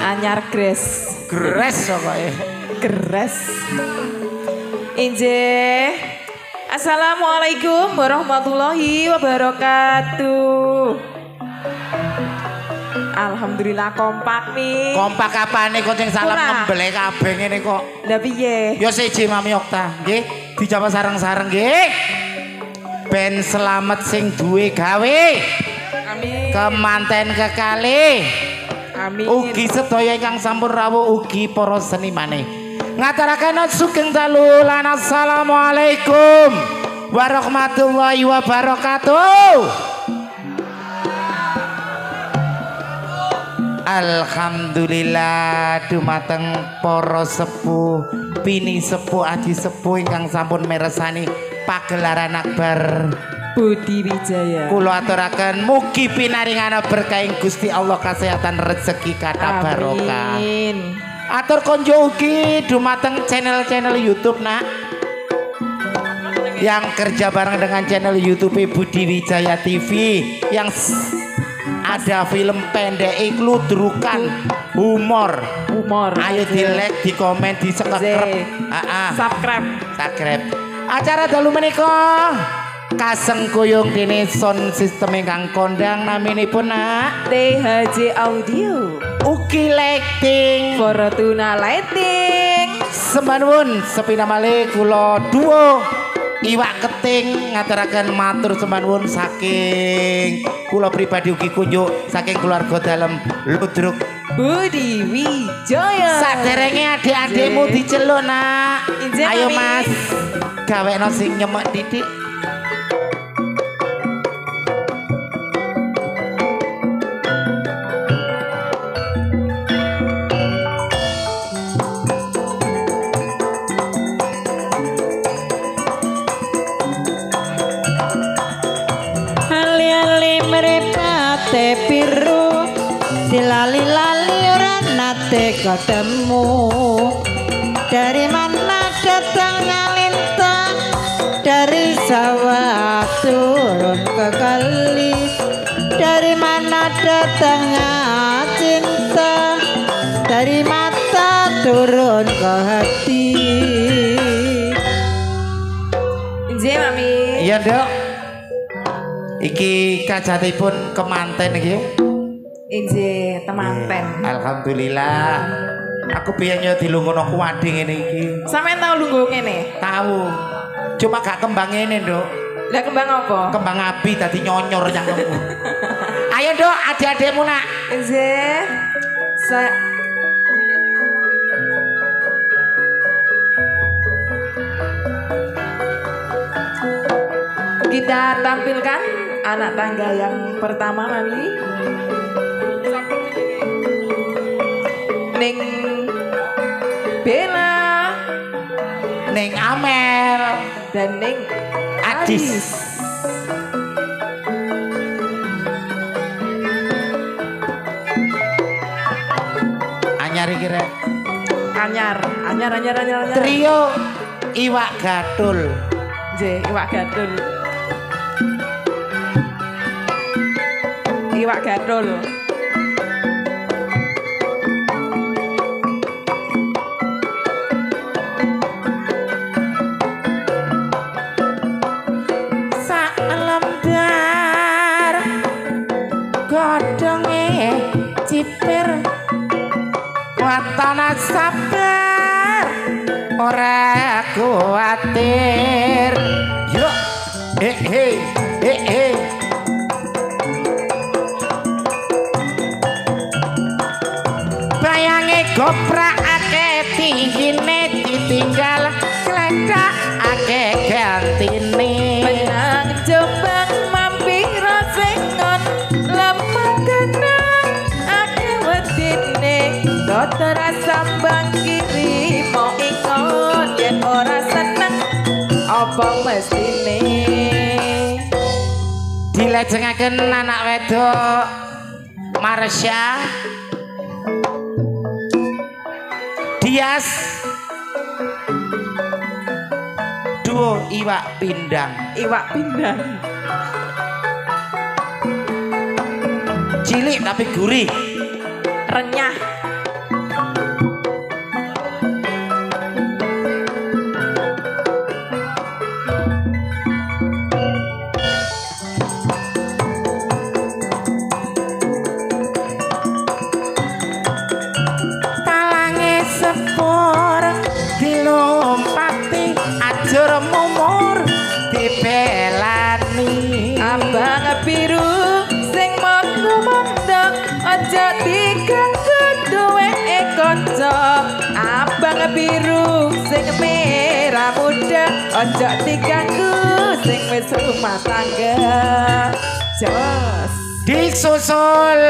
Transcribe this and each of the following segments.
Anyar Gres. Gres pokoke. Gres. Injih. Assalamualaikum warahmatullahi wabarakatuh. Alhamdulillah kompak nih. Kompak apane kok sing salam ngembele kabeh ngene kok. Lah piye? Ya siji Mami Okta, nggih. Dijawab sareng-sareng nggih. Ben selamat sing duwe gawe. Amin. Kemanten kekalih. Amin. Ugi sedaya ingkang sampun rawuh ugi para senimane. Ngaturaken sugeng dalu lan assalamualaikum warahmatullahi wabarakatuh. Alhamdulillah dumateng para sepuh, pini sepuh, aji sepuh ingkang sampun mirsani pagelaran akbar Budi Wijaya. Kula aturaken mugi pinaringana berkah Gusti Allah kesehatan rezeki kathah barokah. Amin. Atur konjo ugi dumateng channel-channel YouTube nak yang kerja bareng dengan channel YouTube Budi Wijaya TV yang ada film pendek ludrukan humor. Ayo di like, di komen, di subscribe. Subscribe. Acara dalu menika kaseng kuyung dene sound system ingkang kondang naminipun nak THJ Audio. Ugi lighting. Fortuna Lighting. Sembahun sepina malih kula duo Iwak Keting ngaturaken matur sembahun saking kula pribadi ugi kunjuk saking keluarga dalem Ludruk Budi Wijaya. Saderenge adik-adikmu diceluk nak. Ayo Mas, gawekno sing nyemek titik. Biru dilali-lali ora nate ketemu. Dari mana datangnya lintang, dari sawah turun ke kali. Dari mana datangnya cinta, dari mata turun ke hati. Injih Mami. Iya Dok. Iki kajatipun kemanten iki. Injih temanten. Alhamdulillah. Aku biyen yo dilungguhno kuwading ngene iki. Sampeyan tau lungguh ngene? Tahu. Cuma gak kembang ngene, Nduk. Lah kembang apa? Kembang api dadi nyonyor cangkemmu. Ayo Dok, adik-adikmu nak. Injih. Kita tampilkan anak tangga yang pertama Mami. Ning Bella, Ning Amel dan Ning Adis. Anyar iki rek. Anyar. Trio Iwak Gatul. Nggih, Iwak Gatul. Iwak Gatul. Salam dar godhonge cipir watana sabar ora kuwatir. Yuk he bayange goprakake tinggine ditinggal kledakake gantine. Benang Jombang mampir sengon lemah kenang ake wedine dokter sambang kiri mau ingot yen ora seneng apa mestine. Dilajengaken anak wedok Marsha Dias duo Iwak Pindang. Cilik tapi gurih. Renyah. biru sing merah muda ojo diganggu sing wis rumah tangga jos disusul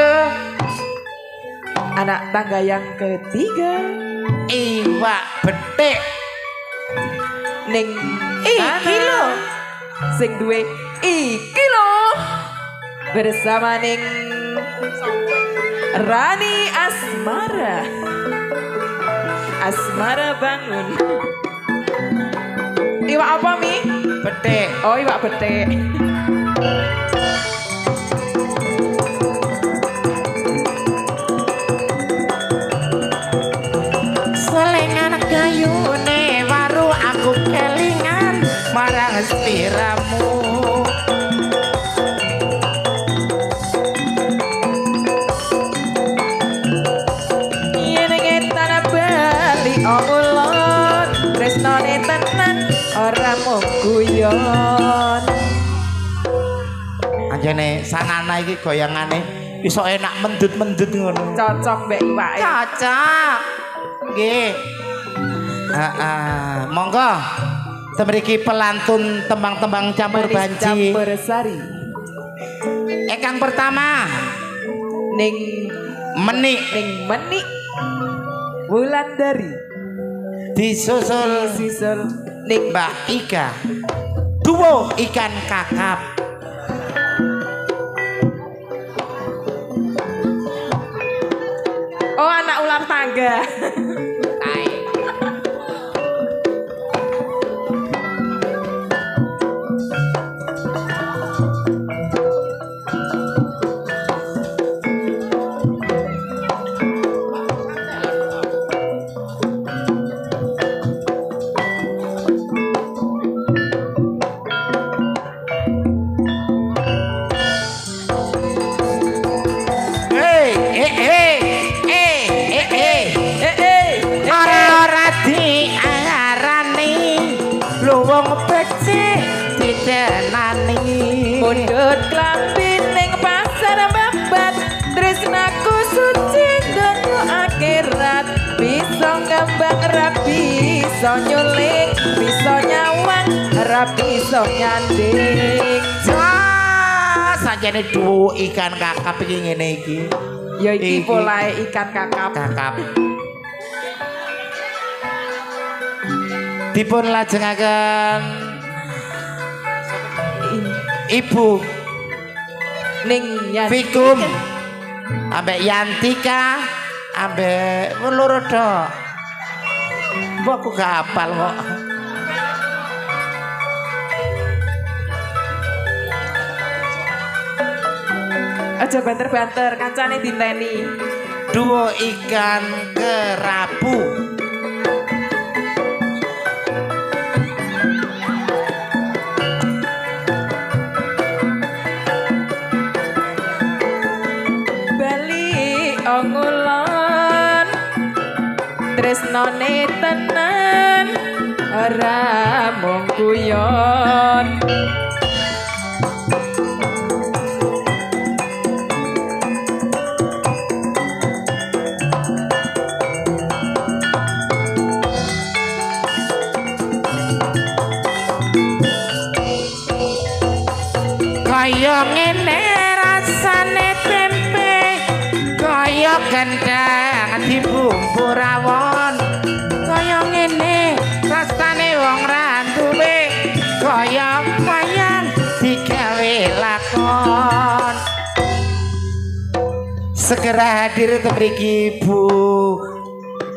anak tangga yang ketiga iwak betik ning iki lho sing duwe iki lho bersama ning Rani Asmara Asmara bangun iwak apa Mi? betik Oh iwak betik selengan gayune waru aku kelingan marang stiramu omulon tresnane tenan ora mung guyon anjene sanana iki goyangane iso enak mendut-mendut ngono cocok mbek iwake cocok nggih monggo temriki pelantun tembang-tembang campur banji campur sari kang pertama ning menik Wulandari disusul ning Mbak Ika duo ikan kakap oh anak ular tangga mundut klambi ning pasar babat tresnaku suci donya akhirat bisa ngembang rapi bisa nyuling bisa nyawang rapi bisa nyanding sajane duo ikan kakap iki ngene iki ya iki polahe ikan kakap dipun lajengaken Ibu ning Fikum ambek Yantika ambek loro tok mbok aku gak hafal kok aja banter-banter kancane diteni duo ikan kerapu ngulon tresnane tenan ora mung guyon kaya ngene rasane tempe kaya gendang dibumbu rawon kaya ngene rasane wong ra duwe kaya wayang digawe lakon segera hadir mriki Bu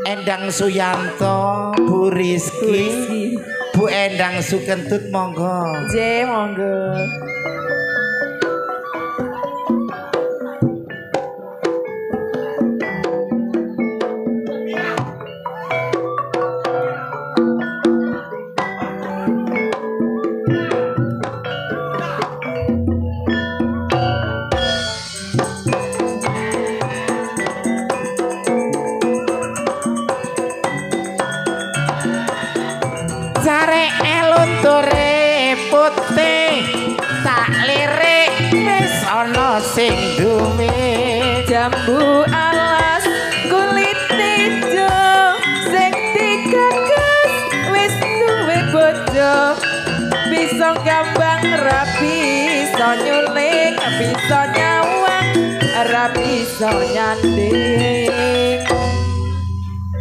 Endang Suyanto Bu Rizky Bu Endang Sukentut monggo monggo Sare elunture putih tak lirik wis ana sing duwe jambu alas kulit ijo sing tiga iso nyanding.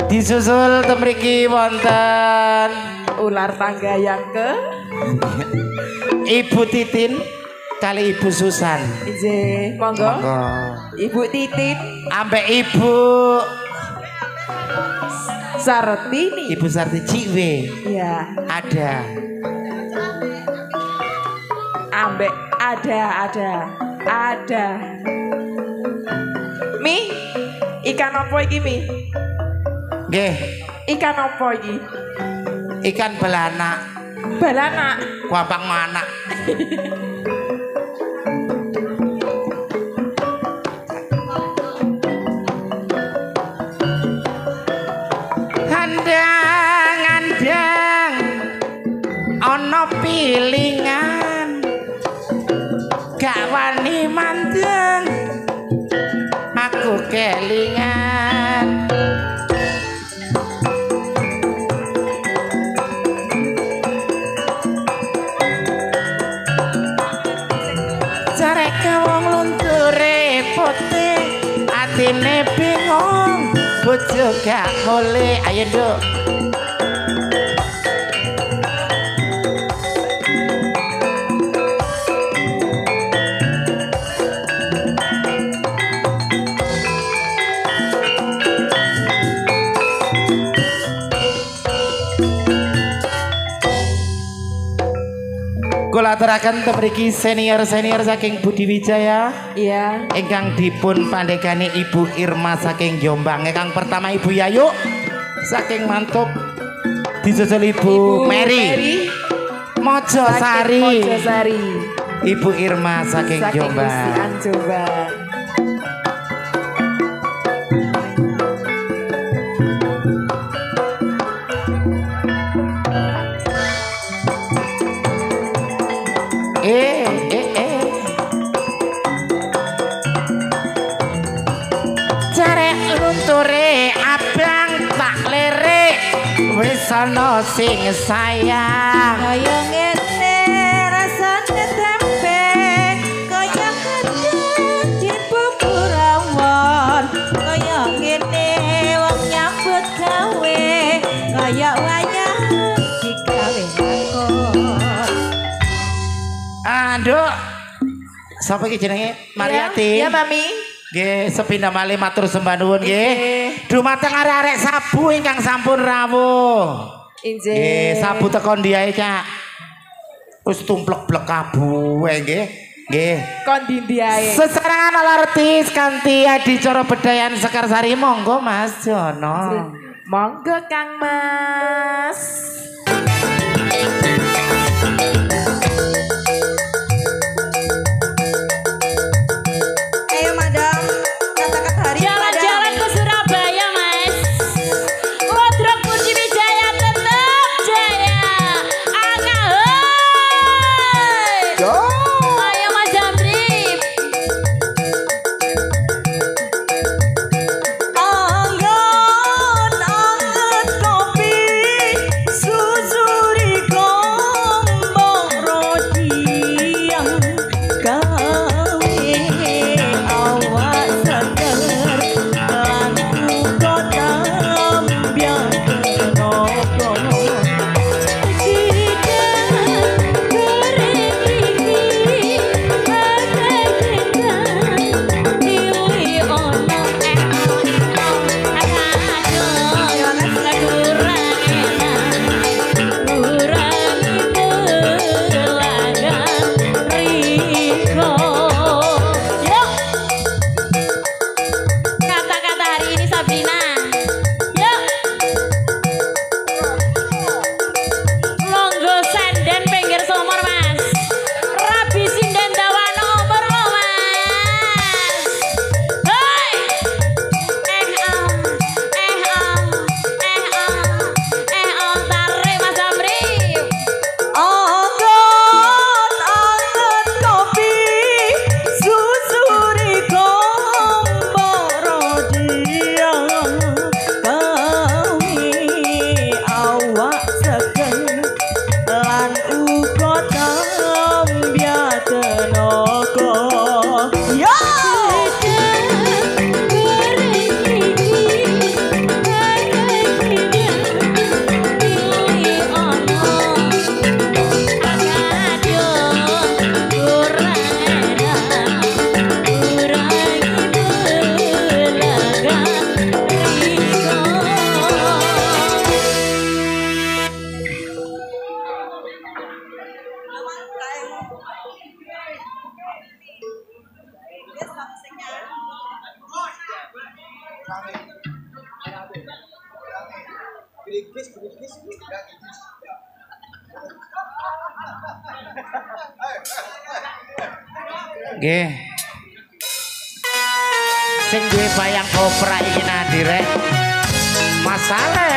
Disusul temriki wonten Ular tangga yang ke Ibu Titin kali Ibu Susan. Ije, monggo. Ibu Titin Ambek Ibu Sartini. Ibu Sarti Cikwe. Iya. Ada. Ambek ada. Mi, ikan apa iki Mi? Nggih, Ikan apa iki? ikan belana. Balana. Kuapang mana? Andang ana pilingan gak wani mandeng aku kelingan jareke wong lunture putih atine bingung bojo gak oleh ayo nduk. Kula aturaken temriki senior saking Budi Wijaya. Iya. Ingkang dipun pandegani Ibu Irma saking Jombang. Ingkang pertama Ibu Yayu saking Mantuk. Disusul Ibu Mary Mojosari. Ibu Irma saking Jombang. Jombang. Jarek lunture abang tak lirik wis ana sing sayang Kaya ngene rasane tempe kaya kedanjin bubur rawon kaya ngene wong nyambut gawe kaya wayah digawe lakon. Aduh sapa iki jenenge Mariati? Ya, Mami. Nggih, sepindah malih matur sembah nuwun nggih. Dumateng arek-arek sabu ingkang sampun rawuh. Inje. Nggih, sabu teko ndiae, Cak. Wis tumplek-blek kabuhe nggih. Nggih. Kon ndi ae. Sesarengan alartis kanthi adicara bedayan Sekarsari monggo Mas Jono. Monggo Kang Mas. Ayo madam, kata-kata hari Jalan-jalan ke Surabaya, Mas. Wardrobe Budi Wijaya tetap jaya. Angga, hei. Ayo Mas Jamrip. anget kopi susuri gombong Nggih. Sing duwe bayang kopra iki nandi rek? Masalah.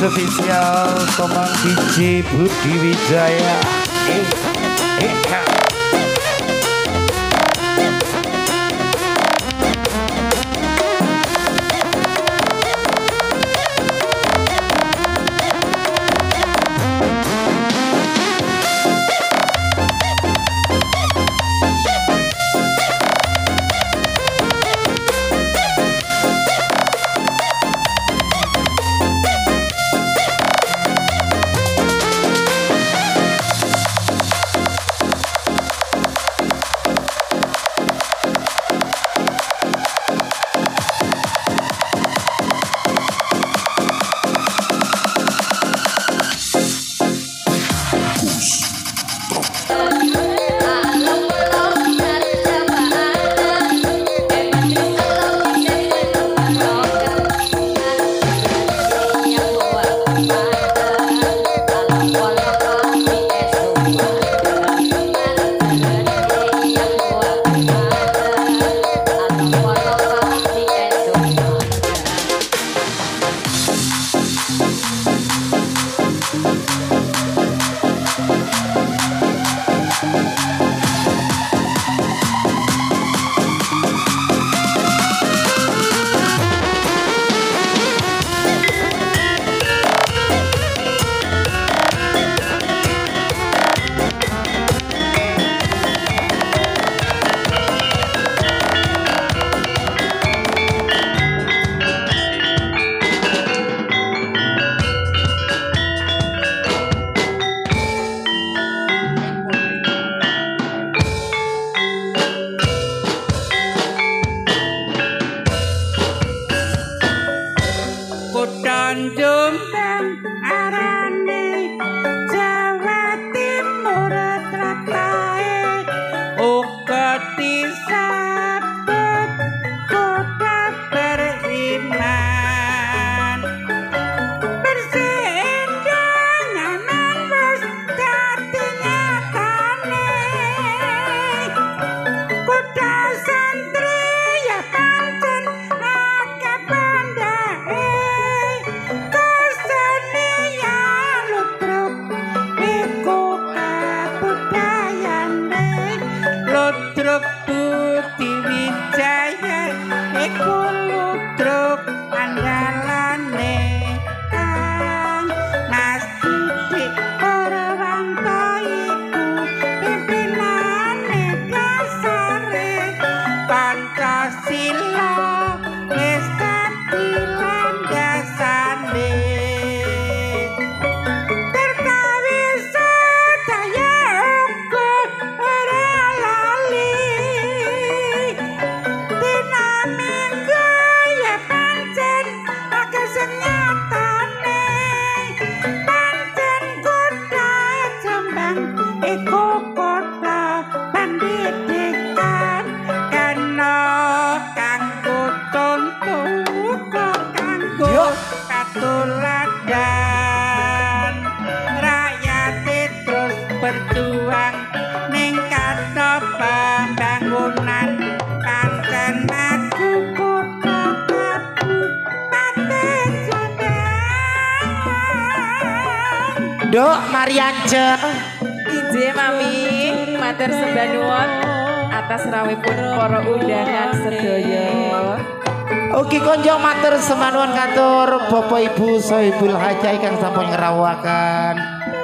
Spesial Tomang DJ Budi Wijaya. Kutha Jombang arane Jawa Timur tratae uga disebut kota beriman bersih nyaman wis dadi nyatane kota santri ya pancen akeh pandhae kesenian ludruk iku kabudayane ludruk Budi Wijaya iku ludruk andalane kang Mas Didik Purwanto iku pimpinane dasare Pancasila wis dadi landasane tertawi sedaya uga ora lali dinamika ya pancen akeh sing nyatane pancen kota Jombang iku kota pendidikan kena kanggo contoh uga kanggo katuladan rakyat terus berjuang ningkatno pembangunan pancen maju kota Kabupaten Jombang. Dok Mariance. Ije mami matur sembah nuwun atas rawuhipun para undangan sedaya. Ugi konjo matur sembah nuwun katur Bapak Ibu Sohibul Hajah ingkang sampun ngrawuhaken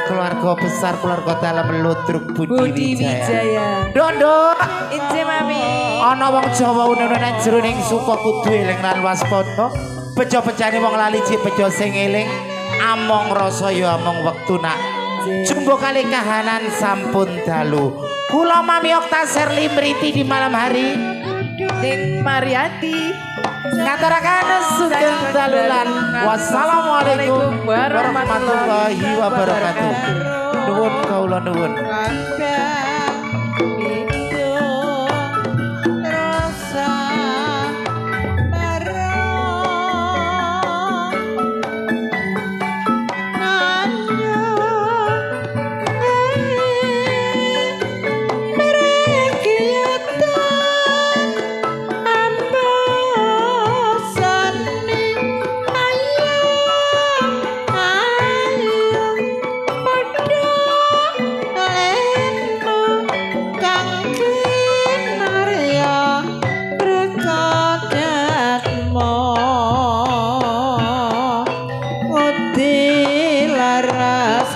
keluarga besar keluarga dalam Ludruk Budi Wijaya. Dok. Ije mami. Ana wong Jawa unen-unen jroning suku kudu eling lan waspada. Bejo-bejane wong lali jek bejo sing eling among rasa ya among wektu nak. Jumbo kali kahanan sampun dalu. Kula Mami Okta Serli Mriti di malam hari Ning Mariati ngaturaken sugeng dalulan. Wassalamualaikum warahmatullahi wabarakatuh. Nuwun kawula nuwun. Laras